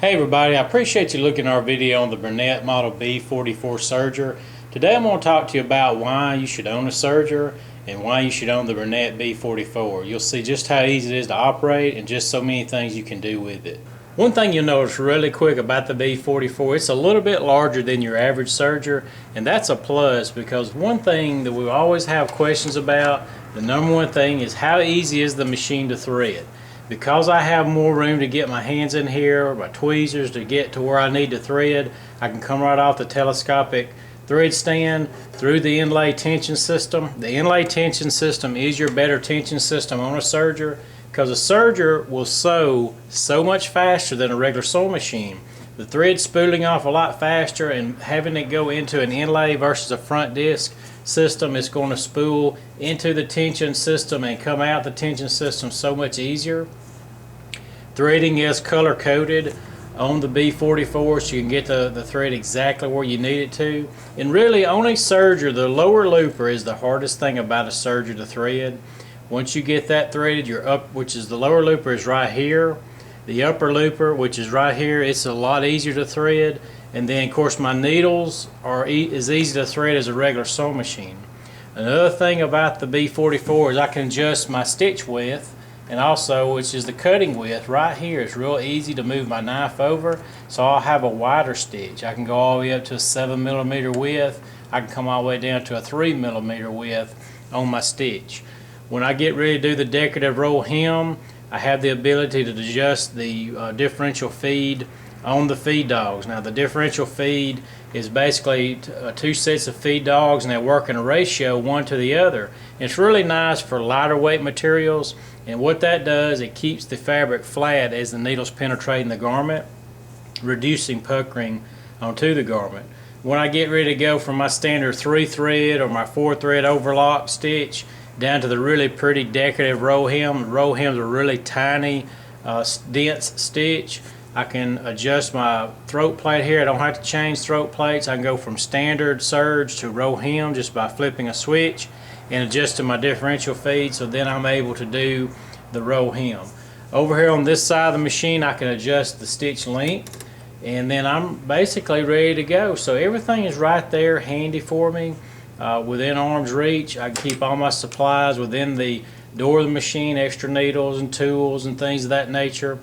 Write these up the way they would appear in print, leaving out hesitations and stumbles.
Hey everybody, I appreciate you looking at our video on the Bernette Model B44 Serger. Today I'm going to talk to you about why you should own a Serger and why you should own the Bernette B44. You'll see just how easy it is to operate and just so many things you can do with it. One thing you'll notice really quick about the B44, it's a little bit larger than your average Serger, and that's a plus because one thing that we always have questions about, the number one thing is how easy is the machine to thread. Because I have more room to get my hands in here or my tweezers to get to where I need to thread, I can come right off the telescopic thread stand through the inlay tension system. The inlay tension system is your better tension system on a serger because a serger will sew so much faster than a regular sewing machine. The thread spooling off a lot faster, and having it go into an inlay versus a front disc system is going to spool into the tension system and come out the tension system so much easier. Threading is color coded on the B44 so you can get the thread exactly where you need it to. And really on a serger, the lower looper is the hardest thing about a serger to thread. Once you get that threaded, your which is the lower looper is right here. The upper looper, which is right here, it's a lot easier to thread. And then of course my needles are as easy to thread as a regular sewing machine. Another thing about the B44 is I can adjust my stitch width, and also which is the cutting width right here. It's real easy to move my knife over, so I'll have a wider stitch. I can go all the way up to a 7mm width. I can come all the way down to a 3mm width on my stitch. When I get ready to do the decorative roll hem, I have the ability to adjust the differential feed on the feed dogs. Now the differential feed is basically two sets of feed dogs, and they work in a ratio one to the other. It's really nice for lighter weight materials, and what that does, it keeps the fabric flat as the needles penetrating the garment, reducing puckering onto the garment. When I get ready to go from my standard 3-thread or my 4-thread overlock stitch down to the really pretty decorative roll hem, the roll hems are really tiny, dense stitch. I can adjust my throat plate here. I don't have to change throat plates. I can go from standard serge to roll hem just by flipping a switch and adjusting my differential feed, so then I'm able to do the roll hem. Over here on this side of the machine, I can adjust the stitch length, and then I'm basically ready to go. So everything is right there handy for me, within arm's reach. I can keep all my supplies within the door of the machine, extra needles and tools and things of that nature.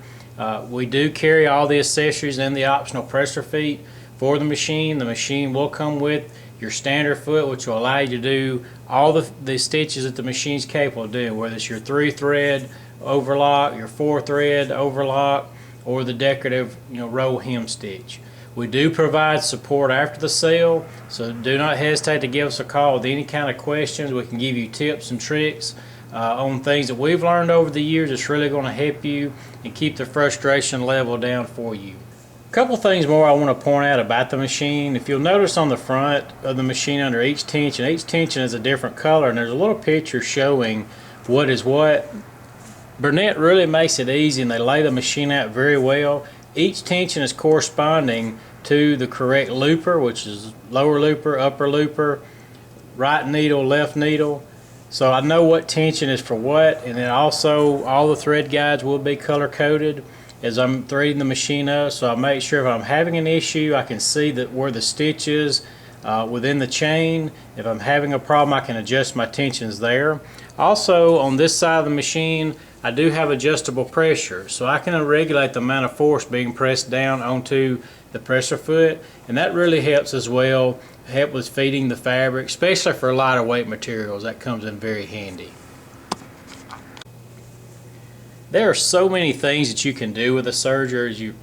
We do carry all the accessories and the optional presser feet for the machine. The machine will come with your standard foot, which will allow you to do all the stitches that the machine's capable of doing, whether it's your 3-thread overlock, your 4-thread overlock, or the decorative roll hem stitch. We do provide support after the sale, so do not hesitate to give us a call with any kind of questions. We can give you tips and tricks on things that we've learned over the years. It's really going to help you and keep the frustration level down for you. A couple things more I want to point out about the machine. If you'll notice on the front of the machine under each tension is a different color, and there's a little picture showing what is what. Bernette really makes it easy, and they lay the machine out very well. Each tension is corresponding to the correct looper, which is lower looper, upper looper, right needle, left needle. So I know what tension is for what, and then also all the thread guides will be color coded as I'm threading the machine up, so I make sure if I'm having an issue I can see that where the stitch is within the chain. If I'm having a problem, I can adjust my tensions there. Also on this side of the machine, I do have adjustable pressure, so I can regulate the amount of force being pressed down onto the presser foot, and that really helps as well, help with feeding the fabric, especially for lighter weight materials. That comes in very handy. There are so many things that you can do with a serger.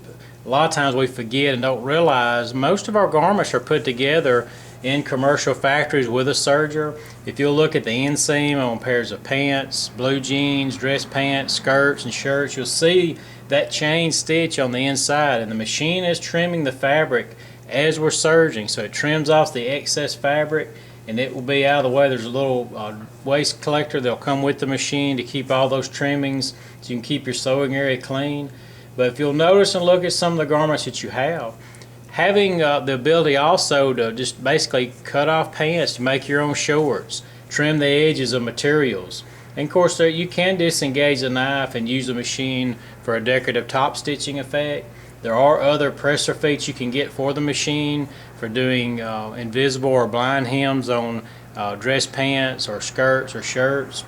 A lot of times we forget and don't realize most of our garments are put together in commercial factories with a serger. If you'll look at the inseam on pairs of pants, blue jeans, dress pants, skirts and shirts, you'll see that chain stitch on the inside, and the machine is trimming the fabric as we're serging, so it trims off the excess fabric and it will be out of the way. There's a little waste collector that'll come with the machine to keep all those trimmings so you can keep your sewing area clean. But if you'll notice and look at some of the garments that you have, having the ability also to just basically cut off pants to make your own shorts, trim the edges of materials, And of course you can disengage the knife and use the machine for a decorative top stitching effect. There are other presser feet you can get for the machine for doing invisible or blind hems on dress pants or skirts or shirts.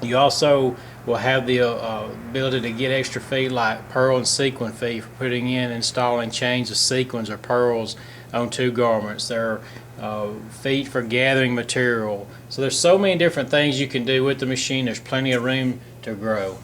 You also will have the ability to get extra feet like pearl and sequin feet for putting in and installing chains of sequins or pearls onto garments. There are feet for gathering material. So there's so many different things you can do with the machine. There's plenty of room to grow.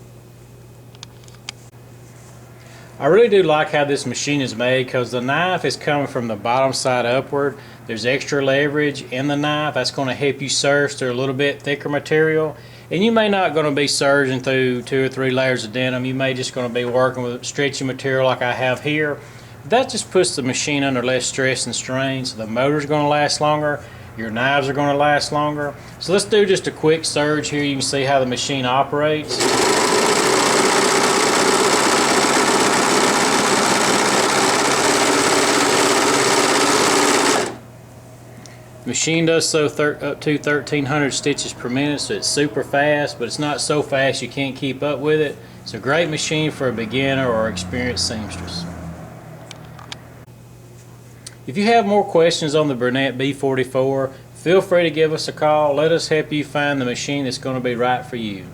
I really do like how this machine is made because the knife is coming from the bottom side upward. There's extra leverage in the knife. That's going to help you serge through a little bit thicker material. And you may not going to be serging through 2 or 3 layers of denim. You may just going to be working with stretchy material like I have here. That just puts the machine under less stress and strain, so the motor's going to last longer. Your knives are going to last longer. So let's do just a quick serge here. You can see how the machine operates. Machine does so up to 1,300 stitches per minute, so it's super fast, but it's not so fast you can't keep up with it. It's a great machine for a beginner or experienced seamstress. If you have more questions on the Bernette B44, feel free to give us a call. Let us help you find the machine that's going to be right for you.